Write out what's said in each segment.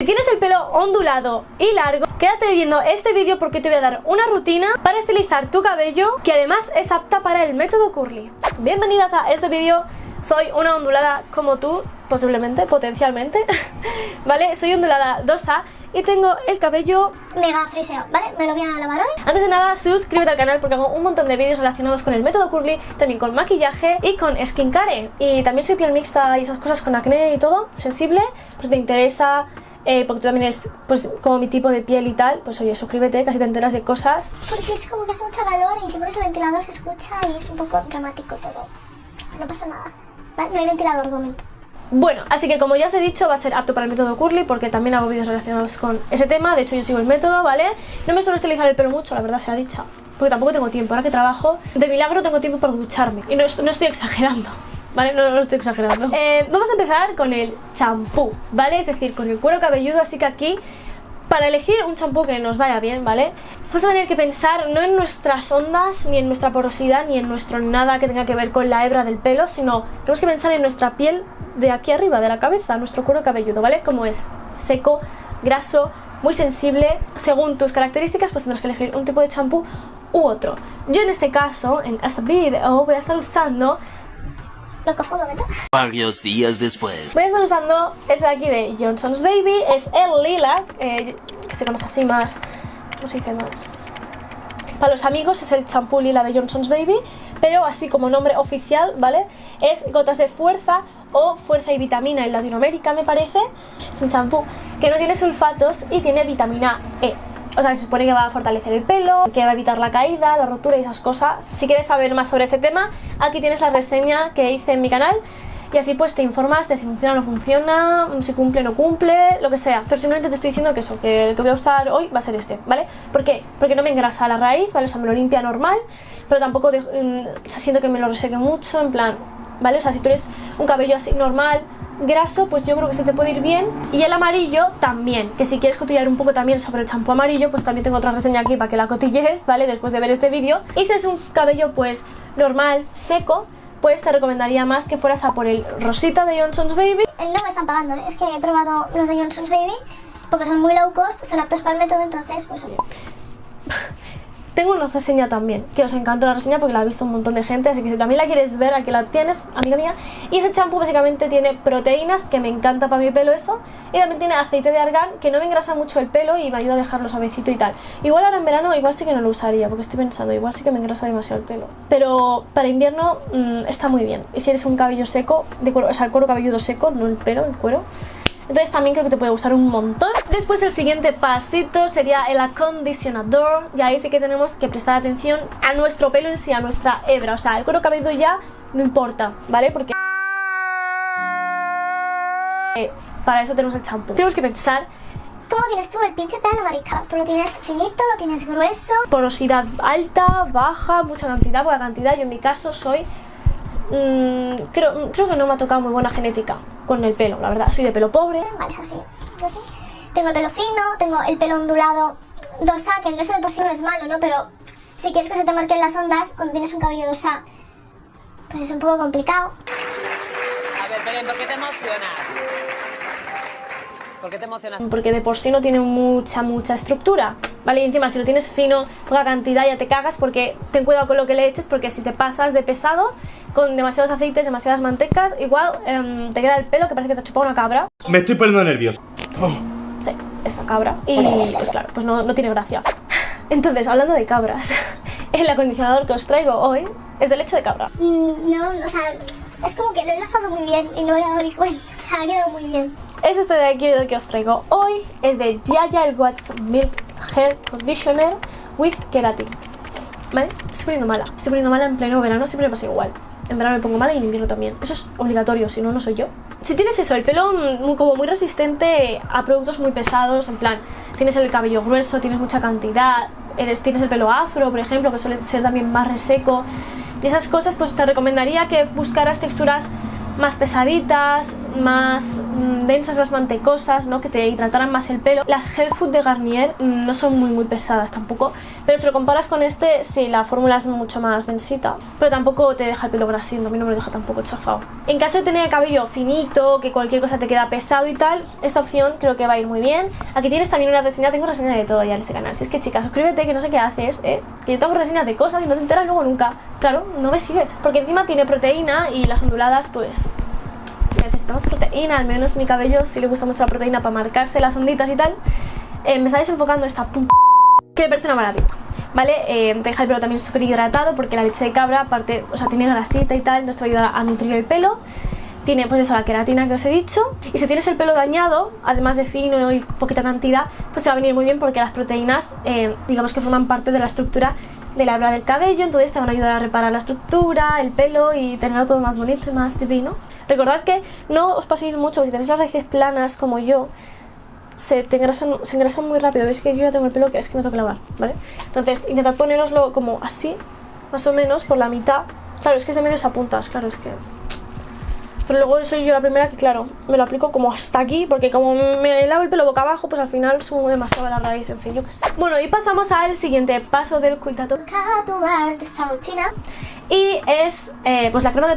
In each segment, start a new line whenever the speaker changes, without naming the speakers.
Si tienes el pelo ondulado y largo, quédate viendo este vídeo porque te voy a dar una rutina para estilizar tu cabello que además es apta para el método curly. Bienvenidas a este vídeo. Soy una ondulada como tú, posiblemente, potencialmente, ¿vale? Soy ondulada 2A y tengo el cabello
mega friseo, ¿vale? Me lo voy a lavar hoy.
Antes de nada, suscríbete al canal porque hago un montón de vídeos relacionados con el método curly, también con maquillaje y con skincare. Y también soy piel mixta y esas cosas con acné y todo, sensible, pues si te interesa, porque tú también eres pues como mi tipo de piel y tal, pues oye, suscríbete, casi te enteras de cosas.
Porque es como que hace mucho calor y si pones el ventilador se escucha y es un poco dramático todo. No pasa nada, ¿vale? No hay ventilador de momento.
Bueno, así que como ya os he dicho, va a ser apto para el método curly porque también hago vídeos relacionados con ese tema. De hecho, yo sigo el método, ¿vale? No me suelo estilizar el pelo mucho, la verdad sea dicha, porque tampoco tengo tiempo. Ahora que trabajo, de milagro tengo tiempo para ducharme. Y no estoy exagerando, ¿vale? No estoy exagerando. Vamos a empezar con el champú, ¿vale? Es decir, con el cuero cabelludo, así que aquí, para elegir un champú que nos vaya bien, ¿vale? Vamos a tener que pensar no en nuestras ondas, ni en nuestra porosidad, ni en nuestro nada que tenga que ver con la hebra del pelo, sino tenemos que pensar en nuestra piel de aquí arriba, de la cabeza, nuestro cuero cabelludo, ¿vale? Como es seco, graso, muy sensible. Según tus características, pues tendrás que elegir un tipo de champú u otro. Yo en este caso, en este vídeo, voy a estar usando...
Lo cojo, ¿verdad?
Varios días después.
Voy a estar usando este de aquí de Johnson's Baby, es el Lilac, que se conoce así más, ¿cómo se dice más? Para los amigos es el champú lila de Johnson's Baby, pero así como nombre oficial, ¿vale? Es gotas de fuerza o fuerza y vitamina en Latinoamérica, me parece. Es un champú que no tiene sulfatos y tiene vitamina E. O sea, se supone que va a fortalecer el pelo, que va a evitar la caída, la rotura y esas cosas. Si quieres saber más sobre ese tema, aquí tienes la reseña que hice en mi canal. Y así pues te informas de si funciona o no funciona, si cumple o no cumple, lo que sea. Pero simplemente te estoy diciendo que eso, que el que voy a usar hoy va a ser este, ¿vale? ¿Por qué? Porque no me engrasa la raíz, ¿vale? O sea, me lo limpia normal, pero tampoco siento que me lo reseque mucho, en plan, ¿vale? O sea, si tú eres un cabello así normal, graso, pues yo creo que se te puede ir bien. Y el amarillo también, que si quieres cotillear un poco también sobre el champú amarillo, pues también tengo otra reseña aquí para que la cotillees, ¿vale? Después de ver este vídeo. Y si es un cabello pues normal, seco, pues te recomendaría más que fueras a por el rosita de Johnson's Baby.
No me están pagando, ¿eh? Es que he probado los de Johnson's Baby porque son muy low cost, son aptos para el método, entonces pues oye.
Tengo una reseña también, que os encantó la reseña porque la ha visto un montón de gente, así que si también la quieres ver, aquí la tienes, amiga mía. Y ese champú básicamente tiene proteínas, que me encanta para mi pelo eso, y también tiene aceite de argán, que no me engrasa mucho el pelo y me ayuda a dejarlo suavecito y tal. Igual ahora en verano, igual sí que no lo usaría, porque estoy pensando, igual sí que me engrasa demasiado el pelo. Pero para invierno está muy bien. Y si eres un cabello seco, de cuero, o sea, el cuero cabelludo seco, no el pelo, el cuero, entonces también creo que te puede gustar un montón. Después el siguiente pasito sería el acondicionador. Y ahí sí que tenemos que prestar atención a nuestro pelo en sí, a nuestra hebra. O sea, el cuero cabelludo ya no importa, ¿vale? Porque para eso tenemos el champú. Tenemos que pensar
¿Cómo tienes tú el pinche pelo, marica? ¿Tú lo tienes finito, lo tienes grueso?
porosidad alta, baja, mucha cantidad, poca cantidad. Yo en mi caso soy... creo que no me ha tocado muy buena genética con el pelo, la verdad. Soy de pelo pobre.
Vale, es así. Yo sí. Tengo el pelo fino, tengo el pelo ondulado 2A, que eso de por sí no es malo, ¿no? Pero si quieres que se te marquen las ondas cuando tienes un cabello 2A, pues es un poco complicado.
A ver, Belén, ¿por qué te emocionas? ¿Por qué te emocionas?
Porque de por sí no tiene mucha estructura, ¿vale? Y encima si lo tienes fino, poca cantidad, ya te cagas, porque ten cuidado con lo que le eches, porque si te pasas de pesado con demasiados aceites, demasiadas mantecas, igual te queda el pelo que parece que te ha chupado una cabra.
Me estoy poniendo nervioso.
Sí, esta cabra. Y pues claro, pues no tiene gracia. Entonces, hablando de cabras, el acondicionador que os traigo hoy es de leche de cabra.
No, o sea, es como que lo he lavado muy bien y no me he dado ni cuenta. O sea, ha quedado muy bien.
Es este de aquí el que os traigo hoy. Es de Yaya el Watts Milk Hair Conditioner with Keratin, ¿vale? Estoy poniendo mala en pleno verano, siempre me pasa igual. En verano me pongo mala y en invierno también. Eso es obligatorio, si no, no soy yo. Si tienes eso, el pelo como muy resistente a productos muy pesados, en plan, tienes el cabello grueso, tienes mucha cantidad, tienes el pelo afro, por ejemplo, que suele ser también más reseco, y esas cosas, pues te recomendaría que buscaras texturas más pesaditas, más densas, más mantecosas, ¿no? Que te hidrataran más el pelo. Las Hair Food de Garnier no son muy pesadas tampoco, pero si lo comparas con este, sí, la fórmula es mucho más densita, pero tampoco te deja el pelo grasiento, a mí no me lo deja tampoco chafado. En caso de tener el cabello finito, que cualquier cosa te queda pesado y tal, esta opción creo que va a ir muy bien. Aquí tienes también una reseña, tengo reseña de todo ya en este canal, si es que chicas, suscríbete, que no sé qué haces, que yo tengo reseñas de cosas y no te enteras luego nunca. Claro, no me sigues, porque encima tiene proteína y las onduladas pues necesitamos proteína, al menos mi cabello sí le gusta mucho la proteína para marcarse las onditas y tal. Me está desenfocando esta que me parece una maravilla, ¿vale? Te deja el pelo también súper hidratado porque la leche de cabra aparte, o sea, tiene grasita y tal, entonces te va a ayudar a nutrir el pelo. Tiene pues eso, la queratina que os he dicho, y si tienes el pelo dañado, además de fino y poquita cantidad, pues te va a venir muy bien porque las proteínas digamos que forman parte de la estructura de la hebra del cabello, entonces te van a ayudar a reparar la estructura, el pelo y tenerlo todo más bonito y más divino. Recordad que no os paséis mucho, si tenéis las raíces planas como yo, se engrasan muy rápido. Veis que yo ya tengo el pelo que es que me tengo que lavar, ¿vale? Entonces intentad poneroslo como así, más o menos, por la mitad. Claro, es que es de medios a puntas, claro, es que... Pero luego soy yo la primera que, claro, me lo aplico como hasta aquí, porque como me lavo el pelo boca abajo, pues al final subo demasiado a la raíz, en fin, yo qué sé. Bueno, y pasamos al siguiente paso del cuidado
de esta rutina.
y es pues la crema de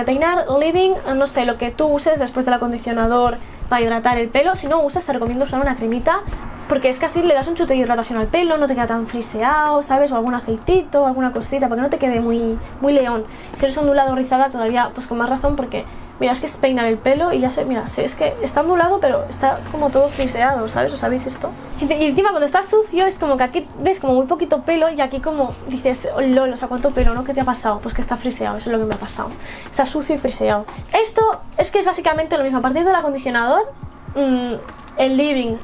peinar Living, no sé, lo que tú uses después del acondicionador para hidratar el pelo. Si no usas, te recomiendo usar una cremita, porque es que así le das un chute de hidratación al pelo, no te queda tan friseado, ¿sabes? O algún aceitito, alguna cosita, para que no te quede muy león. Si eres ondulado o rizada, todavía pues con más razón, porque mira, es que es peinar el pelo y ya sé, mira, es que está ondulado, pero está como todo friseado, ¿sabes? ¿Os sabéis esto? Y encima cuando está sucio es como que aquí ves como muy poquito pelo y aquí como dices, oh, lol, o sea, ¿cuánto pelo, no? ¿Qué te ha pasado? Pues que está friseado, eso es lo que me ha pasado. Está sucio y friseado. Esto es que es básicamente lo mismo. A partir del acondicionador, el Living,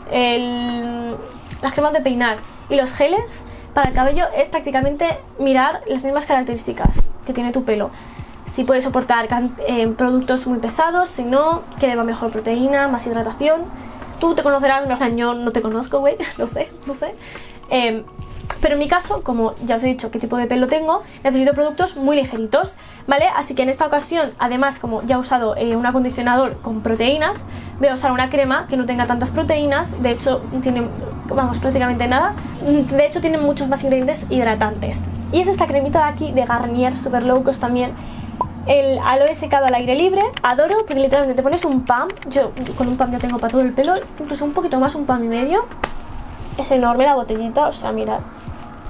las cremas de peinar y los geles para el cabello es prácticamente mirar las mismas características que tiene tu pelo. Si puede soportar productos muy pesados, si no, que le va mejor proteína, más hidratación. Tú te conocerás, yo no te conozco, güey, no sé. Pero en mi caso, como ya os he dicho qué tipo de pelo tengo, necesito productos muy ligeritos, ¿vale? Así que en esta ocasión, además, como ya he usado un acondicionador con proteínas, voy a usar una crema que no tenga tantas proteínas. De hecho, tiene, vamos, prácticamente nada. De hecho, tiene muchos más ingredientes hidratantes. Y es esta cremita de aquí, de Garnier, super low cost también. El aloe secado al aire libre, adoro, porque literalmente te pones un pump. Yo con un pump ya tengo para todo el pelo, incluso un poquito más, un pump y medio. Es enorme la botellita, o sea, mirad.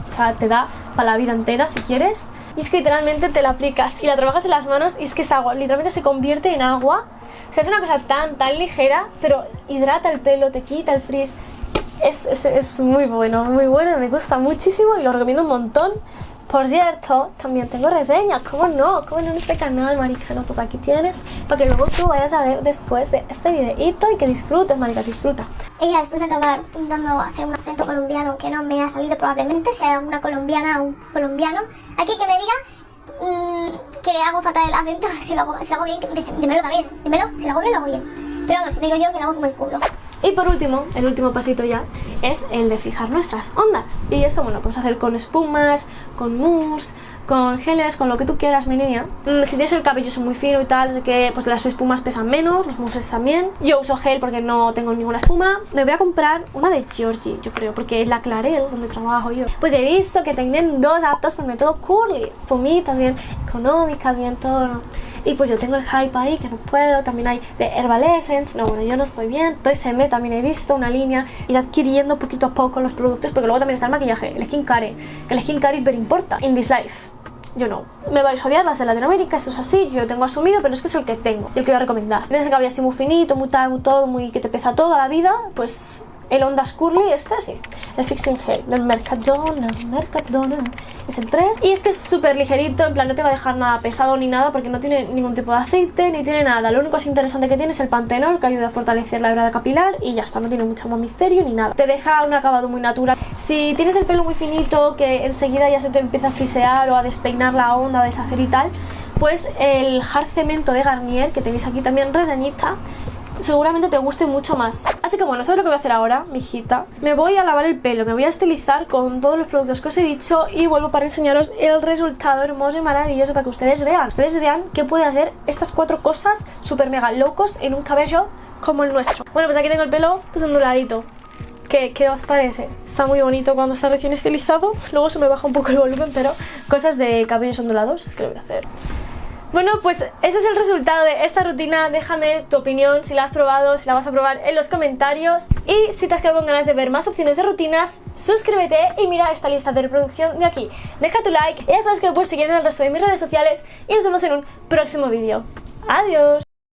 O sea, te da para la vida entera si quieres. Y es que literalmente te la aplicas y la trabajas en las manos y es que es agua, literalmente se convierte en agua. O sea, es una cosa tan ligera, pero hidrata el pelo, te quita el frizz. Es muy bueno, me gusta muchísimo y lo recomiendo un montón. Por cierto, también tengo reseñas, ¿cómo no en este canal, marica? No, pues aquí tienes, para que luego tú vayas a ver después de este videíto y que disfrutes, marica, disfruta.
Ella, después de acabar intentando hacer un acento colombiano que no me ha salido probablemente, si hay alguna colombiana o un colombiano aquí que me diga que hago fatal el acento, si lo hago bien, que me dicen, dímelo también, dímelo, si lo hago bien, lo hago bien. Pero vamos, digo yo que lo hago como el culo.
Y por último, el último pasito ya, es el de fijar nuestras ondas. Y esto, bueno, podemos hacer con espumas, con mousse, con geles, con lo que tú quieras, mi niña. Si tienes el cabello muy fino y tal, no sé qué, pues las espumas pesan menos, los mousses también. Yo uso gel porque no tengo ninguna espuma. Me voy a comprar una de Giorgi, yo creo, porque es la Clarel, donde trabajo yo. Pues he visto que tienen dos aptas por método curly, fumitas bien económicas, bien todo, ¿no? Y pues yo tengo el hype ahí, que no puedo. También hay de Herbal Essence. No, bueno, yo no estoy bien. TSM también he visto una línea. Ir adquiriendo poquito a poco los productos, porque luego también está el maquillaje, el skincare. Que el skincare es very important in this life. Yo no. Me vais a odiar las de Latinoamérica, eso es así, yo lo tengo asumido, pero es que es el que tengo y el que voy a recomendar. Tienes el cabello así muy finito, muy tal, muy todo, muy que te pesa toda la vida, pues el Ondas Curly, este sí, el Fixing Gel del Mercadona, es el 3. Y es que es súper ligerito, en plan no te va a dejar nada pesado ni nada, porque no tiene ningún tipo de aceite, ni tiene nada. Lo único así interesante que tiene es el pantenol, que ayuda a fortalecer la hebra capilar, y ya está, no tiene mucho más misterio ni nada. Te deja un acabado muy natural. Si tienes el pelo muy finito, que enseguida ya se te empieza a frisear o a despeinar la onda, a deshacer y tal, pues el Hard Cemento de Garnier, que tenéis aquí también reseñita, seguramente te guste mucho más. Así que bueno, ¿sabes lo que voy a hacer ahora, mijita? Me voy a lavar el pelo, me voy a estilizar con todos los productos que os he dicho y vuelvo para enseñaros el resultado hermoso y maravilloso para que ustedes vean que puede hacer estas 4 cosas super mega low cost en un cabello como el nuestro. Bueno, pues aquí tengo el pelo pues onduladito. ¿Qué os parece? Está muy bonito cuando está recién estilizado. Luego se me baja un poco el volumen, pero cosas de cabellos ondulados es que lo voy a hacer. Bueno, pues ese es el resultado de esta rutina. Déjame tu opinión, si la has probado, si la vas a probar en los comentarios. Y si te has quedado con ganas de ver más opciones de rutinas, suscríbete y mira esta lista de reproducción de aquí. Deja tu like y ya sabes que me puedes seguir en el resto de mis redes sociales y nos vemos en un próximo vídeo. ¡Adiós!